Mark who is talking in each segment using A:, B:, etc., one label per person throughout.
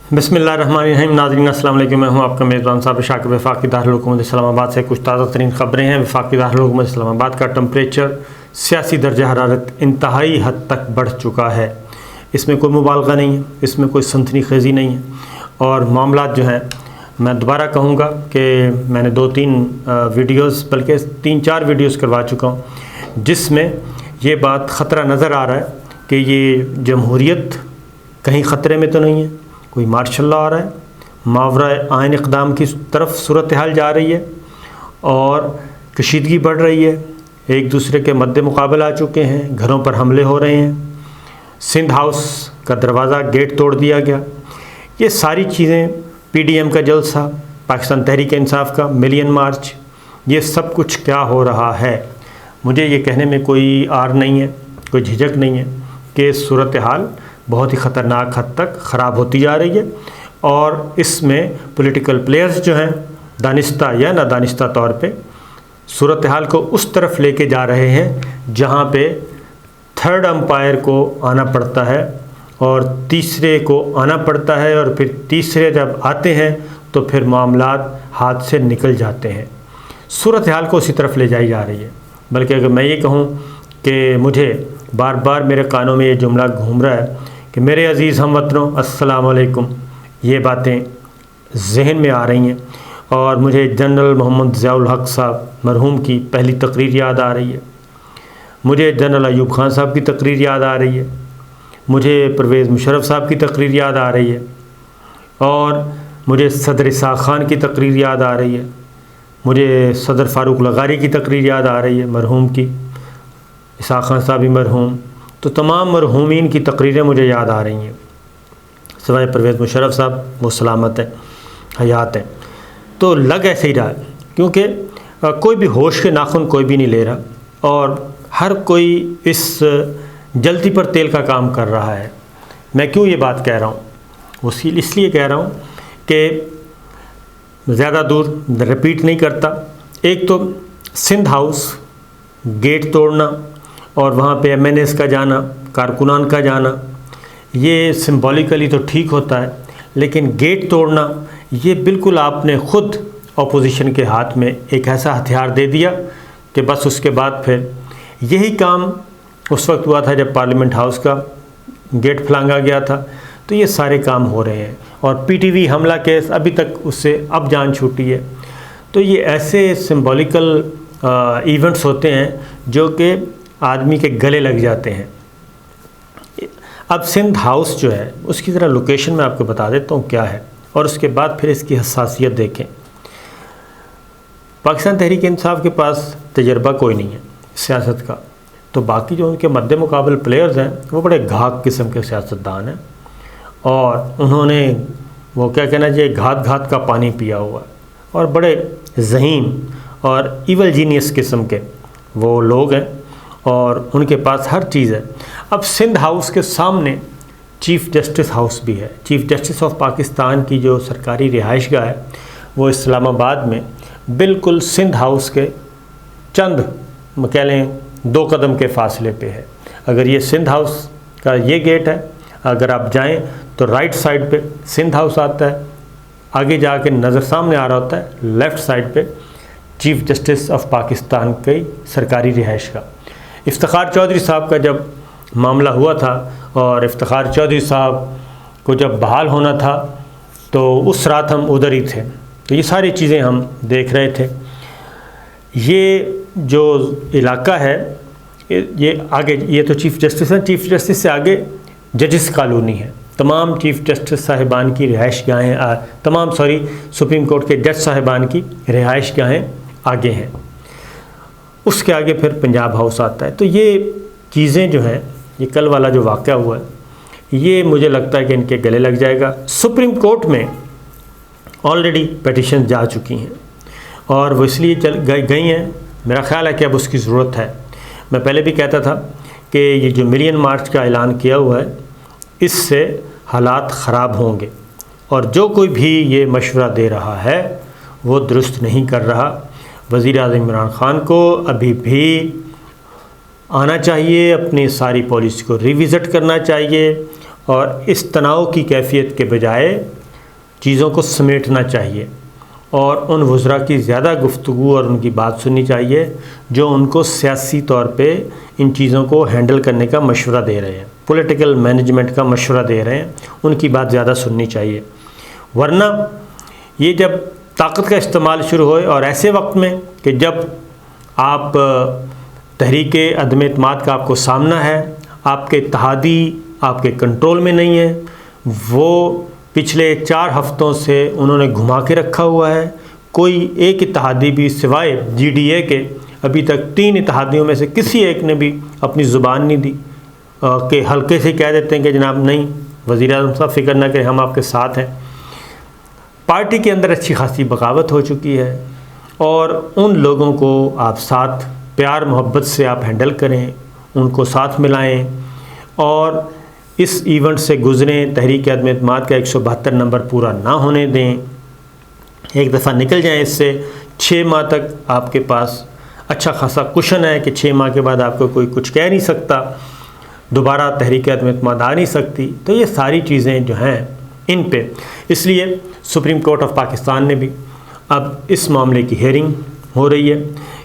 A: बिस्मिल्लाहिर्रहमानिर्रहीम। नाज़रीन अस्सलाम वालेकुम। मैं हूं आपका मेज़बान साबिर शाकिर वफाकी दारुल हुकूमत इस्लामाबाद से। कुछ ताज़ा तरीन ख़बरें हैं। वफाकी दारुल हुकूमत इस्लामाबाद का टेम्परेचर सियासी दर्जा हरारत इंतहाई हद तक बढ़ चुका है। इसमें कोई मुबालगा नहीं है, इसमें कोई सनसनी खेज़ी नहीं है। और मामलात जो हैं, मैं दोबारा कहूँगा कि मैंने 2-3 वीडियोज़ बल्कि 3-4 वीडियोज़ करवा चुका हूँ, जिसमें ये बात ख़तरा नज़र आ रहा है कि ये जमहूरियत कहीं ख़तरे में तो नहीं है, कोई मार्शल लॉ आ रहा है, मावरा आइन इक़दाम की तरफ सूरत हाल जा रही है और कशीदगी बढ़ रही है, एक दूसरे के मद्दे मुकाबल आ चुके हैं, घरों पर हमले हो रहे हैं, सिंध हाउस का दरवाज़ा गेट तोड़ दिया गया। ये सारी चीज़ें, PDM का जलसा, पाकिस्तान तहरीक इंसाफ का मिलियन मार्च, ये सब कुछ क्या हो रहा है। मुझे ये कहने में कोई आर नहीं है, कोई झिझक नहीं है कि सूरत हाल बहुत ही ख़तरनाक हद तक ख़राब होती जा रही है और इसमें पॉलिटिकल प्लेयर्स जो हैं दानिस्ता या नादानिस्ता तौर पे सूरत हाल को उस तरफ लेके जा रहे हैं जहाँ पे थर्ड अंपायर को आना पड़ता है और तीसरे को आना पड़ता है, और फिर तीसरे जब आते हैं तो फिर मामलात हाथ से निकल जाते हैं। सूरत हाल को उसी तरफ ले जाई जा रही है। बल्कि अगर मैं ये कहूँ कि मुझे बार बार मेरे कानों में ये जुमला घूम रहा है कि मेरे अज़ीज़ हमवतनों अस्सलाम वालेकुम, ये बातें जहन में आ रही हैं और मुझे जनरल मोहम्मद ज़ियाउल हक़ साहब मरहूम की पहली तकरीर याद आ रही है, मुझे जनरल अयूब खान साहब की तकरीर याद आ रही है, मुझे परवेज़ मुशर्रफ साहब की तकरीर याद आ रही है, और मुझे सदर इसाक़ खान की तकरीर याद आ रही है, मुझे सदर फ़ारूक लगारी की तकरीर याद आ रही है मरहूम की, इसाक़ खान साहब भी मरहूम, तो तमाम मरहूमीन की तकरीरें मुझे याद आ रही हैं, सिवाय परवेज़ मुशर्रफ साहब, वो सलामत हैं, हयात हैं। तो लग ऐसे ही रहा है क्योंकि कोई भी होश के नाखून कोई भी नहीं ले रहा और हर कोई इस जल्दी पर तेल का काम कर रहा है। मैं क्यों ये बात कह रहा हूँ, उसी इसलिए कह रहा हूँ कि ज़्यादा दूर रिपीट नहीं करता। एक तो सिंध हाउस गेट तोड़ना और वहाँ पे MNAs का जाना, कारकुनान का जाना, ये सिंबॉलिकली तो ठीक होता है, लेकिन गेट तोड़ना ये बिल्कुल आपने ख़ुद अपोजिशन के हाथ में एक ऐसा हथियार दे दिया कि बस उसके बाद फिर यही काम उस वक्त हुआ था जब पार्लियामेंट हाउस का गेट फलांगा गया था। तो ये सारे काम हो रहे हैं और PTV हमला केस अभी तक उससे अब जान छूटी है। तो ये ऐसे सिंबॉलिकल इवेंट्स होते हैं जो कि आदमी के गले लग जाते हैं। अब सिंध हाउस जो है उसकी ज़रा लोकेशन मैं आपको बता देता हूँ क्या है, और उसके बाद फिर इसकी हसासियत देखें। पाकिस्तान तहरीक इंसाफ के पास तजर्बा कोई नहीं है सियासत का, तो बाकी जो उनके मद्दे मुकाबल प्लेयर्स हैं वो बड़े घात किस्म के सियासतदान हैं और उन्होंने वो क्या कहना चाहिए घात घात का पानी पिया हुआ है और बड़े ज़हीन और इवल जीनियस किस्म के वो लोग हैं और उनके पास हर चीज़ है। अब सिंध हाउस के सामने चीफ़ जस्टिस हाउस भी है। चीफ़ जस्टिस ऑफ पाकिस्तान की जो सरकारी रिहाइशगाह है वो इस्लामाबाद में बिल्कुल सिंध हाउस के चंद कह लें 2 कदम के फासले पे है। अगर ये सिंध हाउस का ये गेट है, अगर आप जाएं तो राइट साइड पे सिंध हाउस आता है, आगे जाके नज़र सामने आ रहा होता है लेफ़्ट साइड पे चीफ़ जस्टिस ऑफ पाकिस्तान की सरकारी रिहाइशगाह। इफ्तिखार चौधरी साहब का जब मामला हुआ था और इफ्तिखार चौधरी साहब को जब बहाल होना था तो उस रात हम उधर ही थे, तो ये सारी चीज़ें हम देख रहे थे। ये जो इलाका है ये आगे, ये तो चीफ़ जस्टिस है, चीफ़ जस्टिस से आगे जजेस कॉलोनी है। तमाम चीफ़ जस्टिस साहिबान की रिहाइशगाहें, सुप्रीम कोर्ट के जज साहिबान की रिहाइशगाहें आगे हैं, उसके आगे फिर पंजाब हाउस आता है। तो ये चीज़ें जो हैं, ये कल वाला जो वाक़या हुआ है, ये मुझे लगता है कि इनके गले लग जाएगा। सुप्रीम कोर्ट में ऑलरेडी पिटीशन जा चुकी हैं और वो इसलिए गई हैं, मेरा ख़्याल है कि अब उसकी ज़रूरत है। मैं पहले भी कहता था कि ये जो मिलियन मार्च का ऐलान किया हुआ है इससे हालात ख़राब होंगे और जो कोई भी ये मशवरा दे रहा है वो दुरुस्त नहीं कर रहा। वज़ीर-ए-आज़म इमरान ख़ान को अभी भी आना चाहिए, अपनी सारी पॉलिसी को रिविज़िट करना चाहिए और इस तनाव की कैफियत के बजाय चीज़ों को समेटना चाहिए और उन वज़रा की ज़्यादा गुफ्तगू और उनकी बात सुननी चाहिए जो उनको सियासी तौर पे इन चीज़ों को हैंडल करने का मशवरा दे रहे हैं, पॉलिटिकल मैनेजमेंट का मशवरा दे रहे हैं, उनकी बात ज़्यादा सुननी चाहिए। वरना ये जब ताकत का इस्तेमाल शुरू होए और ऐसे वक्त में कि जब आप तहरीक अदम एतमाद का आपको सामना है, आपके इत्तेहादी आपके कंट्रोल में नहीं है, वो पिछले 4 हफ्तों से उन्होंने घुमा के रखा हुआ है। कोई एक इत्तेहादी भी सिवाय GDA के अभी तक 3 इत्तेहादियों में से किसी एक ने भी अपनी ज़ुबान नहीं दी कि हल्के से कह देते हैं कि जनाब नहीं, वज़ीर-ए-आज़म साहब फ़िक्र ना करें, हम आपके साथ हैं। पार्टी के अंदर अच्छी खासी बगावत हो चुकी है और उन लोगों को आप साथ प्यार मोहब्बत से आप हैंडल करें, उनको साथ मिलाएं और इस इवेंट से गुज़रें। तहरीक अदम एतमाद का 172 नंबर पूरा ना होने दें, एक दफ़ा निकल जाएं इससे। 6 माह तक आपके पास अच्छा खासा कुशन है कि 6 माह के बाद आपको कोई कुछ कह नहीं सकता, दोबारा तहरीक अदम एतमाद आ नहीं सकती। तो ये सारी चीज़ें जो हैं इन पे, इसलिए सुप्रीम कोर्ट ऑफ पाकिस्तान ने भी अब इस मामले की हेयरिंग हो रही है,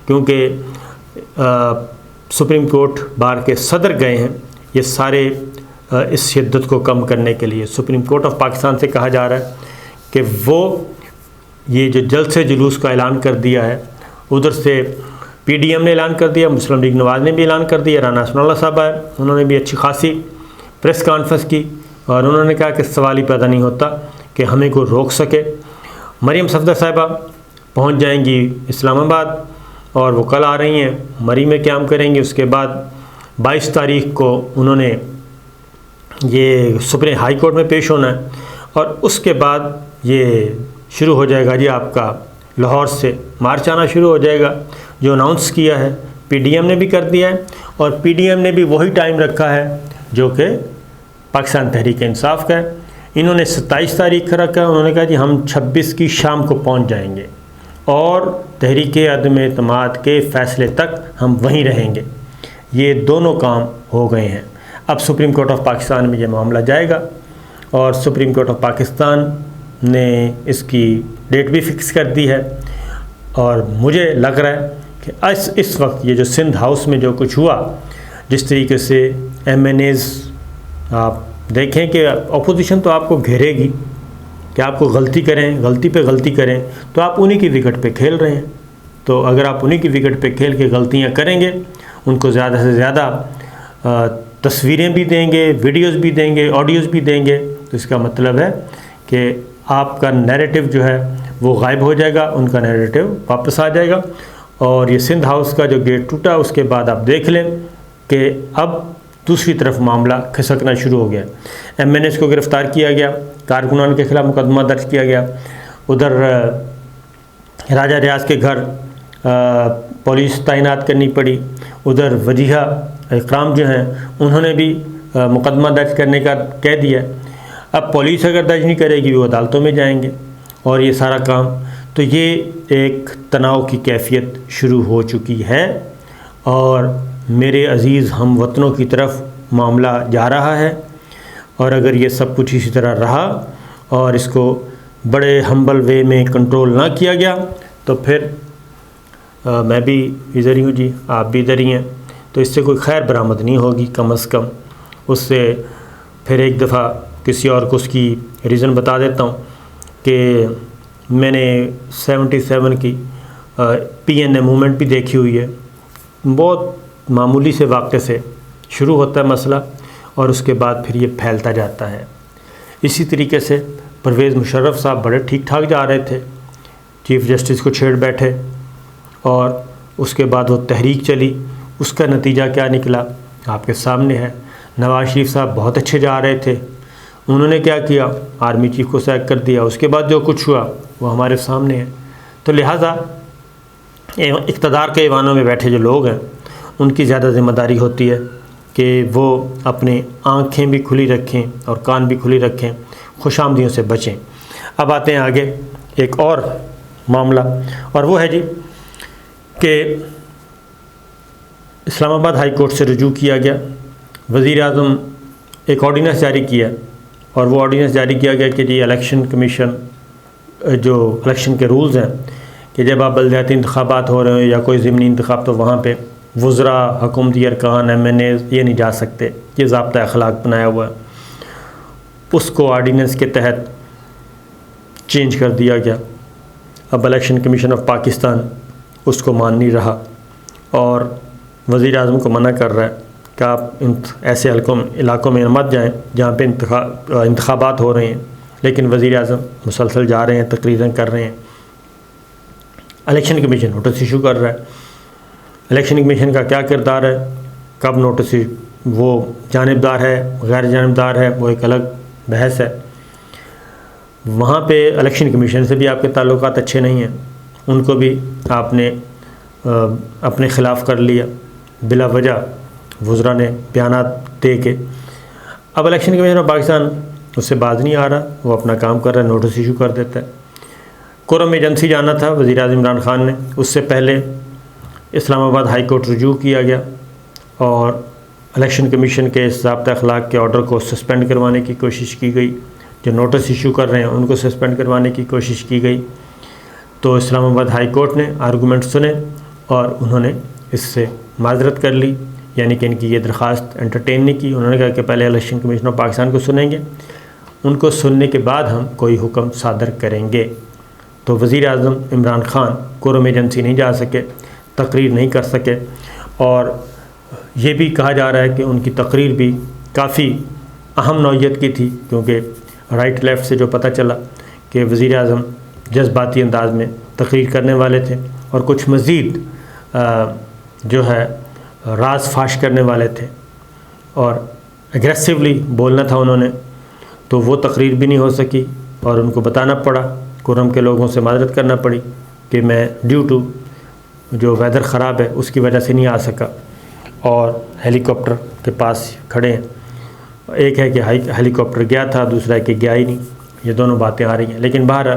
A: क्योंकि सुप्रीम कोर्ट बार के सदर गए हैं ये सारे इस शिद्दत को कम करने के लिए। सुप्रीम कोर्ट ऑफ पाकिस्तान से कहा जा रहा है कि वो ये जो जलसे जुलूस का ऐलान कर दिया है, उधर से PDM ने ऐलान कर दिया, मुस्लिम लीग नवाज़ ने भी ऐलान कर दिया, राना हसनल्लाह साहब आए, उन्होंने भी अच्छी खासी प्रेस कॉन्फ्रेंस की और उन्होंने कहा कि सवाल ही पैदा नहीं होता कि हमें कोई रोक सके। मरीम सफदर साहिबा पहुंच जाएंगी इस्लामाबाद और वो कल आ रही हैं, मरी में क़याम करेंगी। उसके बाद 22 तारीख को उन्होंने ये सुप्रीम हाई कोर्ट में पेश होना है और उसके बाद ये शुरू हो जाएगा जी आपका लाहौर से मार्च आना शुरू हो जाएगा, जो अनाउंस किया है PDM ने भी कर दिया है। और PDM ने भी वही टाइम रखा है जो कि पाकिस्तान तहरीक इंसाफ का है। इन्होंने 27 तारीख का रखा है, उन्होंने कहा जी हम 26 की शाम को पहुंच जाएंगे और तहरीक अदम एतमाद के फ़ैसले तक हम वहीं रहेंगे। ये दोनों काम हो गए हैं। अब सुप्रीम कोर्ट ऑफ पाकिस्तान में ये मामला जाएगा और सुप्रीम कोर्ट ऑफ पाकिस्तान ने इसकी डेट भी फिक्स कर दी है और मुझे लग रहा है कि इस वक्त ये जो सिंध हाउस में जो कुछ हुआ, जिस तरीके से MNAs, आप देखें कि अपोजिशन तो आपको घेरेगी कि आपको गलती करें, गलती पे गलती करें, तो आप उन्हीं की विकेट पे खेल रहे हैं। तो अगर आप उन्हीं की विकेट पे खेल के गलतियां करेंगे, उनको ज़्यादा से ज़्यादा तस्वीरें भी देंगे, वीडियोस भी देंगे, ऑडियोज़ भी देंगे, तो इसका मतलब है कि आपका नैरेटिव जो है वो गायब हो जाएगा, उनका नैरेटिव वापस आ जाएगा। और ये सिंध हाउस का जो गेट टूटा उसके बाद आप देख लें कि अब दूसरी तरफ मामला खिसकना शुरू हो गया। MNAs को गिरफ़्तार किया गया, कारकुनान के ख़िलाफ़ मुकदमा दर्ज किया गया, उधर राजा रियाज के घर पुलिस तैनात करनी पड़ी, उधर वजीहा इकराम जो हैं उन्होंने भी मुकदमा दर्ज करने का कह दिया। अब पुलिस अगर दर्ज नहीं करेगी वो अदालतों में जाएंगे और ये सारा काम, तो ये एक तनाव की कैफियत शुरू हो चुकी है और मेरे अज़ीज़ हम वतनों की तरफ मामला जा रहा है। और अगर ये सब कुछ इसी तरह रहा और इसको बड़े हम्बल वे में कंट्रोल ना किया गया तो फिर मैं भी इधर ही हूँ जी, आप भी इधर ही हैं, तो इससे कोई खैर बरामद नहीं होगी। कम से कम उससे फिर एक दफ़ा किसी और को उसकी रीज़न बता देता हूँ कि मैंने 77 की PNA मूवमेंट भी देखी हुई है। बहुत मामूली से वाक़े से शुरू होता है मसला और उसके बाद फिर ये फैलता जाता है। इसी तरीके से परवेज़ मुशर्रफ साहब बड़े ठीक ठाक जा रहे थे, चीफ़ जस्टिस को छेड़ बैठे और उसके बाद वो तहरीक चली, उसका नतीजा क्या निकला आपके सामने है। नवाज़ शरीफ साहब बहुत अच्छे जा रहे थे, उन्होंने क्या किया, आर्मी चीफ को सैक कर दिया, उसके बाद जो कुछ हुआ वो हमारे सामने है। तो लिहाजा इक़्तिदार के ऐवानों में बैठे जो लोग हैं उनकी ज़्यादा ज़िम्मेदारी होती है कि वो अपनी आँखें भी खुली रखें और कान भी खुली रखें, खुशामदियों से बचें। अब आते हैं आगे एक और मामला, और वो है जी कि इस्लामाबाद हाई कोर्ट से रुजू किया गया। वज़ीर आज़म एक ऑर्डिनेंस जारी किया और वो ऑर्डिनेंस जारी किया गया कि जी इलेक्शन कमीशन जो इलेक्शन के रूल्स हैं कि जब आप बलदियाती इंतखाबात हो रहे हो या कोई ज़िमनी इंतखाब तो वहाँ पे वज़रा, हुकूमती अरकान, MNA ये नहीं जा सकते, ये ज़ाब्ता अखलाक बनाया हुआ है। उसको ऑर्डिनेंस के तहत चेंज कर दिया गया। अब इलेक्शन कमीशन ऑफ पाकिस्तान उसको मान नहीं रहा और वज़ीर आज़म को मना कर रहा है कि आप ऐसे इलाकों में मत जाएं जहाँ पे इंतखाबात हो रहे हैं, लेकिन वज़ीर आज़म मुसलसल जा रहे हैं, तकरीरें कर रहे हैं। इलेक्शन कमीशन नोटिस इशू कर रहा है। इलेक्शन कमीशन का क्या किरदार है, कब नोटिस वो जानिबदार है, गैर जानिबदार है, वो एक अलग बहस है। वहाँ पे इलेक्शन कमीशन से भी आपके ताल्लुकात अच्छे नहीं हैं, उनको भी आपने अपने ख़िलाफ़ कर लिया बिला वजह, वज़रा ने बयानात दे के। अब इलेक्शन कमीशन ऑफ पाकिस्तान उससे बाज नहीं आ रहा, वो अपना काम कर रहा है, नोटिस इशू कर देता है। कोरम एजेंसी जाना था वज़ीर आज़म इमरान ख़ान ने, उससे पहले इस्लामाबाद हाई कोर्ट रुजू किया गया और इलेक्शन कमीशन के इस ज़ाब्ता अखलाक के ऑर्डर को सस्पेंड करवाने की कोशिश की गई। जो नोटिस इशू कर रहे हैं उनको सस्पेंड करवाने की कोशिश की गई। तो इस्लामाबाद हाई कोर्ट ने आर्गूमेंट सुने और उन्होंने इससे माजरत कर ली, यानी कि इनकी ये दरख्वास्त एंटरटेन नहीं की। उन्होंने कहा कि पहले इलेक्शन कमीशन ऑफ पाकिस्तान को सुनेंगे, उनको सुनने के बाद हम कोई हुक्म सादर करेंगे। तो वज़ीर आज़म इमरान ख़ान कोरम एजेंसी नहीं जा सके, तकरीर नहीं कर सके और ये भी कहा जा रहा है कि उनकी तकरीर भी काफ़ी अहम नौइयत की थी, क्योंकि राइट लेफ़्ट से जो पता चला कि वज़ीर आज़म जज्बाती अंदाज में तकरीर करने वाले थे और कुछ मज़ीद जो है राज फाश करने वाले थे और एग्रेसिवली बोलना था उन्होंने, तो वो तकरीर भी नहीं हो सकी और उनको बताना पड़ा, कुरम के लोगों से माजरत करना पड़ी कि मैं ड्यू टू जो वेदर ख़राब है उसकी वजह से नहीं आ सका और हेलीकॉप्टर के पास खड़े हैं। एक है कि हेलीकॉप्टर गया था, दूसरा है कि गया ही नहीं, ये दोनों बातें आ रही हैं। लेकिन बाहर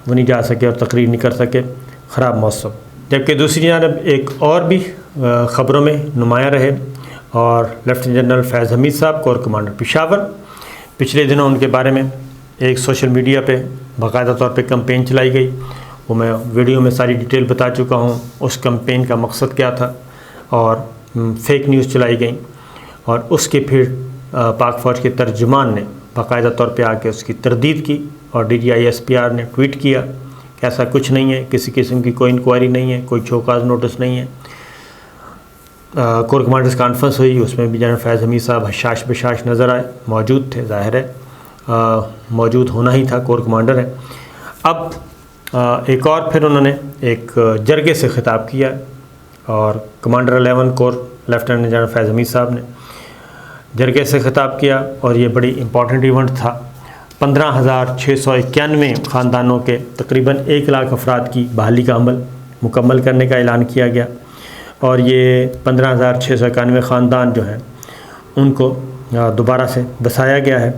A: वो नहीं जा सके और तकरीर नहीं कर सके, ख़राब मौसम। जबकि दूसरी जानब एक और भी ख़बरों में नुमायाँ रहे और लेफ्टिनेंट जनरल फैज़ हमीद साहब, कोर कमांडर पेशावर, पिछले दिनों उनके बारे में एक सोशल मीडिया पे बाकायदा तौर पे कैंपेन चलाई गई। वो मैं वीडियो में सारी डिटेल बता चुका हूँ, उस कैंपेन का मकसद क्या था और फेक न्यूज़ चलाई गई और उसके फिर पाक फ़ौज के तर्जुमान ने बाकायदा तौर पे आके उसकी तरदीद की और DGI-SPR ने ट्वीट किया कि ऐसा कुछ नहीं है, किसी किस्म की कोई इंक्वायरी नहीं है, कोई शोकाज नोटिस नहीं है। कोर कमांडर्स कॉन्फ्रेंस हुई, उसमें भी जनरल फैज़ हमीद साहब हशाश बशाश नज़र आए, मौजूद थे, ज़ाहिर है मौजूद होना ही था, कोर कमांडर है। अब एक और फिर उन्होंने एक जरगे से ख़िताब किया और कमांडर 11 कोर लेफ्टिनेंट जनरल फैज़ हमीद साहब ने जरगे से ख़िताब किया और ये बड़ी इम्पॉर्टेंट इवेंट था। 15,691 ख़ानदानों के तकरीबन 1 लाख अफराद की बहाली का अमल मुकम्मल करने का ऐलान किया गया और ये 15,691 ख़ानदान जो हैं उनको दोबारा से बसाया गया है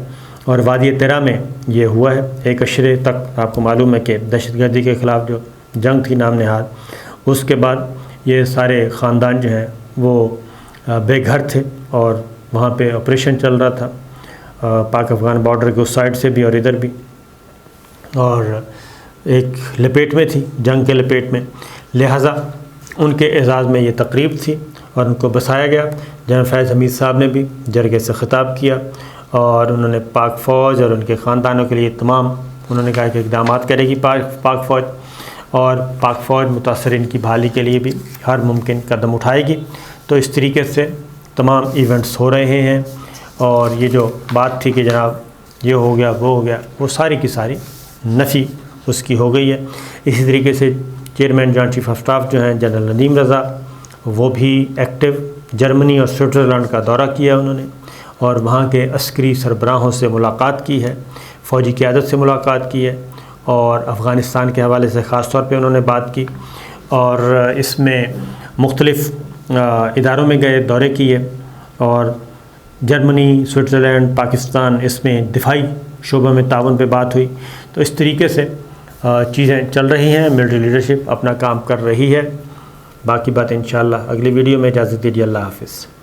A: और वादी तिरा में ये हुआ है। 1 अशरे तक आपको मालूम है कि दहशतगर्दी के ख़िलाफ़ जो जंग थी नाम नहाद, उसके बाद ये सारे ख़ानदान जो हैं वो बेघर थे और वहाँ पे ऑपरेशन चल रहा था पाक अफ़गान बॉर्डर के उस साइड से भी और इधर भी, और एक लपेट में थी, जंग के लपेट में, लिहाजा उनके एजाज़ में ये तकरीब थी और उनको बसाया गया। जनरल फैज़ हमीद साहब ने भी जरगे से ख़िताब किया और उन्होंने पाक फ़ौज और उनके ख़ानदानों के लिए तमाम उन्होंने कहा कि इक़दाम करेगी पाक फ़ौज और पाक फ़ौज मुतासरीन की बहाली के लिए भी हर मुमकिन कदम उठाएगी। तो इस तरीके से तमाम इवेंट्स हो रहे हैं और ये जो बात थी कि जनाब ये हो गया वो हो गया, वो सारी की सारी नफ़ी उसकी हो गई है। इसी तरीके से chairman joint chief of staff जो हैं जनरल नदीम रज़ा, वो भी एक्टिव जर्मनी और स्विट्ज़रलैंड का दौरा किया उन्होंने और वहाँ के अस्करी सरबराहों से मुलाकात की है, फ़ौजी क़यादत से मुलाकात की है और अफ़गानिस्तान के हवाले से ख़ास तौर पे उन्होंने बात की और इसमें मुख्तलिफ़ इदारों में गए, दौरे किए और जर्मनी, स्विट्ज़रलैंड, पाकिस्तान, इसमें दिफाई शोबा में ताउन पे बात हुई। तो इस तरीके से चीज़ें चल रही हैं, मिलिट्री लीडरशिप अपना काम कर रही है। बाकी बात इंशाअल्लाह अगली वीडियो में, इजाज़त दीजिए, अल्लाह हाफ़िज़।